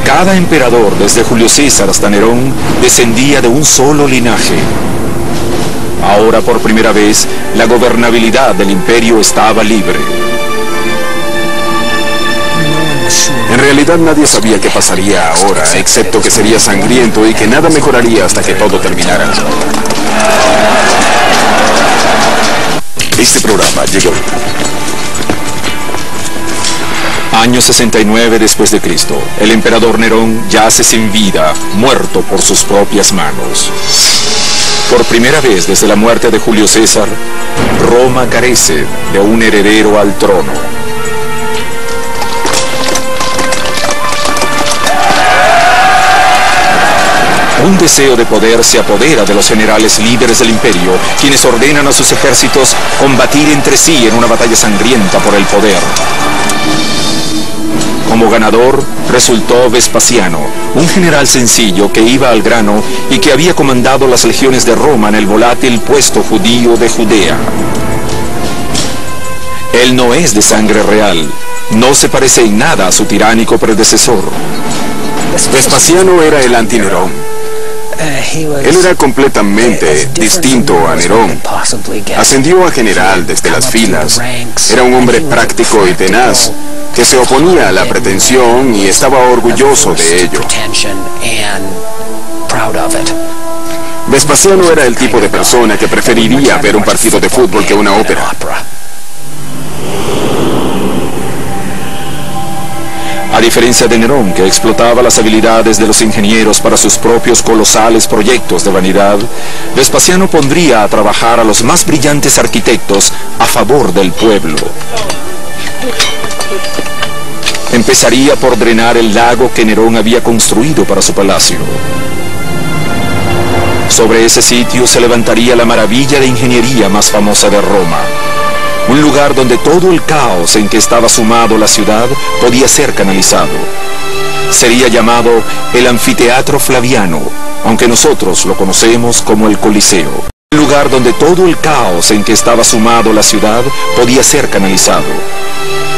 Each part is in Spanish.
Cada emperador, desde Julio César hasta Nerón, descendía de un solo linaje. Ahora, por primera vez, la gobernabilidad del imperio estaba libre. En realidad nadie sabía qué pasaría ahora, excepto que sería sangriento y que nada mejoraría hasta que todo terminara. Este programa llegó. Año 69 después de Cristo. El emperador Nerón yace sin vida, muerto por sus propias manos. Por primera vez desde la muerte de Julio César, Roma carece de un heredero al trono. Un deseo de poder se apodera de los generales líderes del imperio, quienes ordenan a sus ejércitos combatir entre sí en una batalla sangrienta por el poder. Como ganador resultó Vespasiano, un general sencillo que iba al grano y que había comandado las legiones de Roma en el volátil puesto judío de Judea. Él no es de sangre real, no se parece en nada a su tiránico predecesor. Vespasiano era el anti-Nerón. Él era completamente distinto a Nerón. Ascendió a general desde las filas. Era un hombre práctico y tenaz, que se oponía a la pretensión y estaba orgulloso de ello. Vespasiano era el tipo de persona que preferiría ver un partido de fútbol que una ópera. A diferencia de Nerón, que explotaba las habilidades de los ingenieros para sus propios colosales proyectos de vanidad, Vespasiano pondría a trabajar a los más brillantes arquitectos a favor del pueblo. Empezaría por drenar el lago que Nerón había construido para su palacio. Sobre ese sitio se levantaría la maravilla de ingeniería más famosa de Roma. Un lugar donde todo el caos en que estaba sumado la ciudad podía ser canalizado. Sería llamado el Anfiteatro Flaviano, aunque nosotros lo conocemos como el Coliseo. Un lugar donde todo el caos en que estaba sumado la ciudad podía ser canalizado.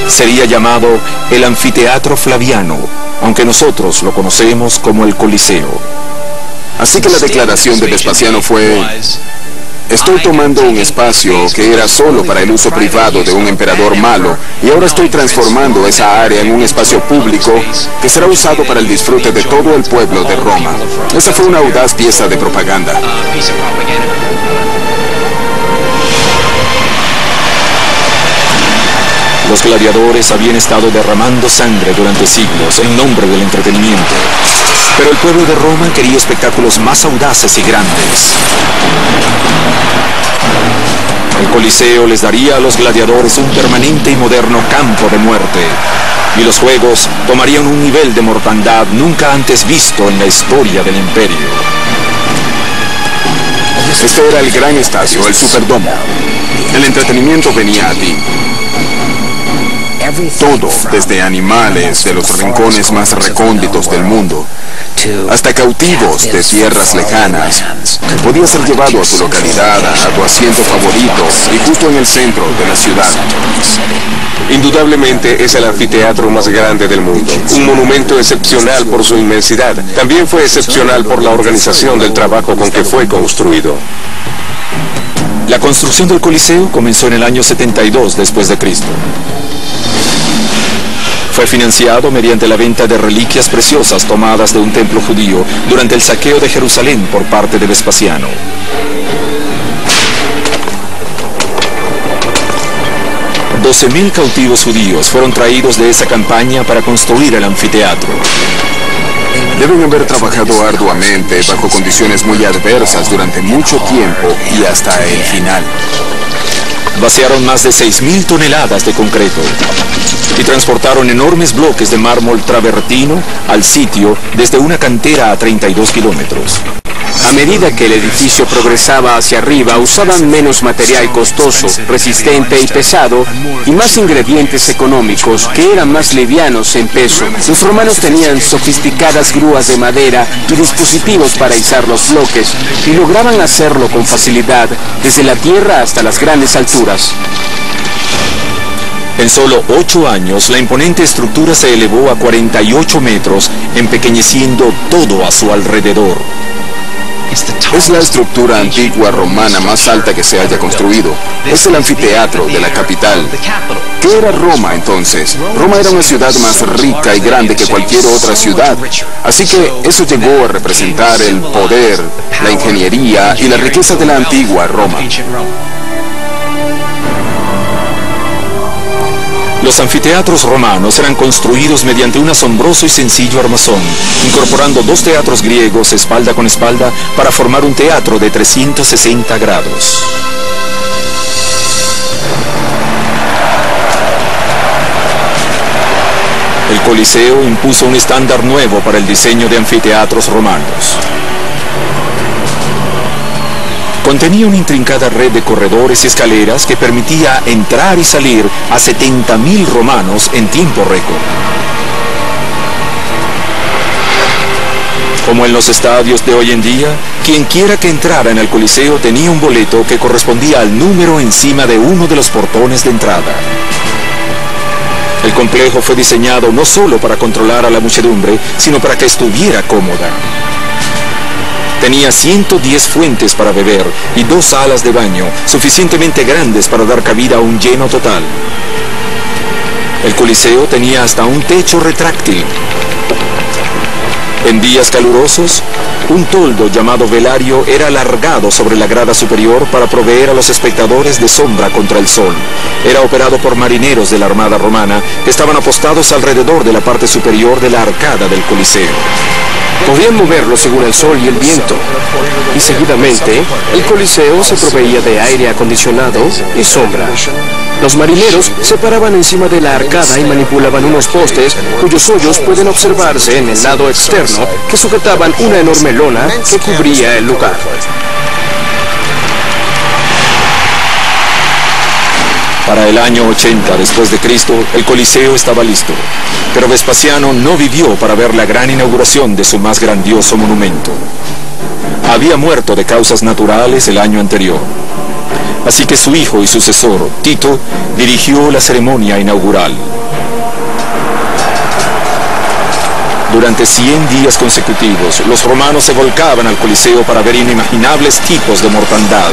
Sería llamado el Anfiteatro Flaviano, aunque nosotros lo conocemos como el Coliseo. Así que la declaración de Vespasiano fue: estoy tomando un espacio que era solo para el uso privado de un emperador malo y ahora estoy transformando esa área en un espacio público que será usado para el disfrute de todo el pueblo de Roma. Esa fue una audaz pieza de propaganda. Los gladiadores habían estado derramando sangre durante siglos en nombre del entretenimiento. Pero el pueblo de Roma quería espectáculos más audaces y grandes. El Coliseo les daría a los gladiadores un permanente y moderno campo de muerte. Y los juegos tomarían un nivel de mortandad nunca antes visto en la historia del imperio. Este era el gran estadio, el Superdomo. El entretenimiento venía a ti. Todo, desde animales de los rincones más recónditos del mundo, hasta cautivos de tierras lejanas, podía ser llevado a tu localidad, a tu asiento favorito y justo en el centro de la ciudad. Indudablemente es el anfiteatro más grande del mundo, un monumento excepcional por su inmensidad. También fue excepcional por la organización del trabajo con que fue construido. La construcción del Coliseo comenzó en el año 72 después de Cristo. Fue financiado mediante la venta de reliquias preciosas tomadas de un templo judío durante el saqueo de Jerusalén por parte de Vespasiano. 12.000 cautivos judíos fueron traídos de esa campaña para construir el anfiteatro. Deben haber trabajado arduamente bajo condiciones muy adversas durante mucho tiempo y hasta el final. Vaciaron más de 6.000 toneladas de concreto y transportaron enormes bloques de mármol travertino al sitio desde una cantera a 32 kilómetros. A medida que el edificio progresaba hacia arriba, usaban menos material costoso, resistente y pesado, y más ingredientes económicos, que eran más livianos en peso. Los romanos tenían sofisticadas grúas de madera y dispositivos para izar los bloques, y lograban hacerlo con facilidad, desde la tierra hasta las grandes alturas. En solo 8 años, la imponente estructura se elevó a 48 metros, empequeñeciendo todo a su alrededor. Es la estructura antigua romana más alta que se haya construido. Es el anfiteatro de la capital. ¿Qué era Roma entonces? Roma era una ciudad más rica y grande que cualquier otra ciudad. Así que eso llegó a representar el poder, la ingeniería y la riqueza de la antigua Roma. Los anfiteatros romanos eran construidos mediante un asombroso y sencillo armazón, incorporando 2 teatros griegos espalda con espalda para formar un teatro de 360 grados. El Coliseo impuso un estándar nuevo para el diseño de anfiteatros romanos. Contenía una intrincada red de corredores y escaleras que permitía entrar y salir a 70.000 romanos en tiempo récord. Como en los estadios de hoy en día, quien quiera que entrara en el Coliseo tenía un boleto que correspondía al número encima de uno de los portones de entrada. El complejo fue diseñado no solo para controlar a la muchedumbre, sino para que estuviera cómoda. Tenía 110 fuentes para beber y 2 salas de baño, suficientemente grandes para dar cabida a un lleno total. El Coliseo tenía hasta un techo retráctil. En días calurosos, un toldo llamado velario era alargado sobre la grada superior para proveer a los espectadores de sombra contra el sol. Era operado por marineros de la Armada Romana que estaban apostados alrededor de la parte superior de la arcada del Coliseo. Podían moverlo según el sol y el viento. Y seguidamente, el Coliseo se proveía de aire acondicionado y sombra. Los marineros se paraban encima de la arcada y manipulaban unos postes cuyos hoyos pueden observarse en el lado externo que sujetaban una enorme lona que cubría el lugar. Para el año 80 después de Cristo, el Coliseo estaba listo, pero Vespasiano no vivió para ver la gran inauguración de su más grandioso monumento. Había muerto de causas naturales el año anterior. Así que su hijo y sucesor, Tito, dirigió la ceremonia inaugural. Durante 100 días consecutivos, los romanos se volcaban al Coliseo para ver inimaginables tipos de mortandad.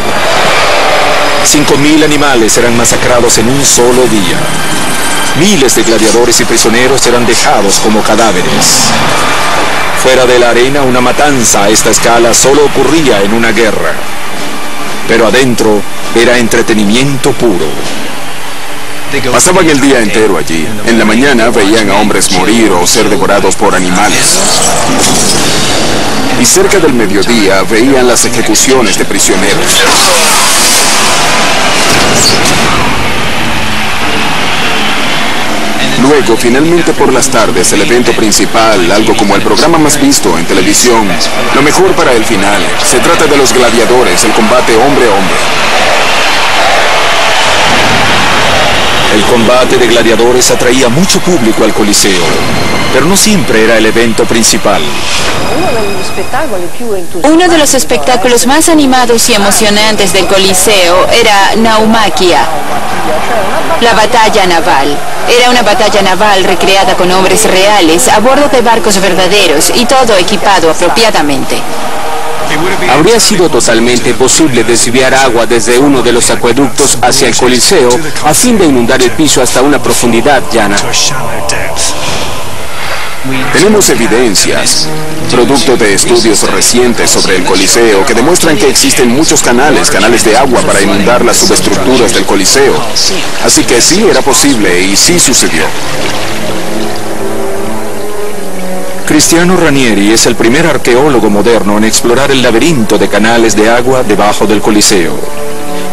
5.000 animales eran masacrados en un solo día. Miles de gladiadores y prisioneros eran dejados como cadáveres. Fuera de la arena, una matanza a esta escala solo ocurría en una guerra. Pero adentro era entretenimiento puro. Pasaban el día entero allí. En la mañana veían a hombres morir o ser devorados por animales. Y cerca del mediodía veían las ejecuciones de prisioneros. Luego, finalmente por las tardes, el evento principal, algo como el programa más visto en televisión. Lo mejor para el final. Se trata de los gladiadores, el combate hombre a hombre. El combate de gladiadores atraía mucho público al Coliseo, pero no siempre era el evento principal. Uno de los espectáculos más animados y emocionantes del Coliseo era Naumaquia, la batalla naval. Era una batalla naval recreada con hombres reales a bordo de barcos verdaderos y todo equipado apropiadamente. Habría sido totalmente posible desviar agua desde uno de los acueductos hacia el Coliseo a fin de inundar el piso hasta una profundidad llana. Tenemos evidencias, producto de estudios recientes sobre el Coliseo, que demuestran que existen muchos canales de agua para inundar las subestructuras del Coliseo. Así que sí era posible y sí sucedió. Cristiano Ranieri es el primer arqueólogo moderno en explorar el laberinto de canales de agua debajo del Coliseo.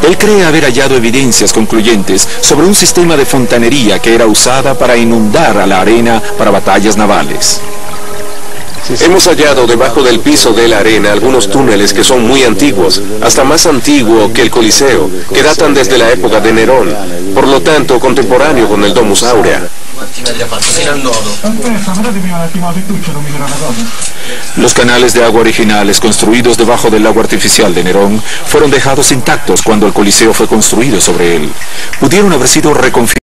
Él cree haber hallado evidencias concluyentes sobre un sistema de fontanería que era usada para inundar a la arena para batallas navales. Hemos hallado debajo del piso de la arena algunos túneles que son muy antiguos, hasta más antiguo que el Coliseo, que datan desde la época de Nerón, por lo tanto contemporáneo con el Domus Aurea. Los canales de agua originales construidos debajo del lago artificial de Nerón fueron dejados intactos cuando el Coliseo fue construido sobre él. Pudieron haber sido reconfigurados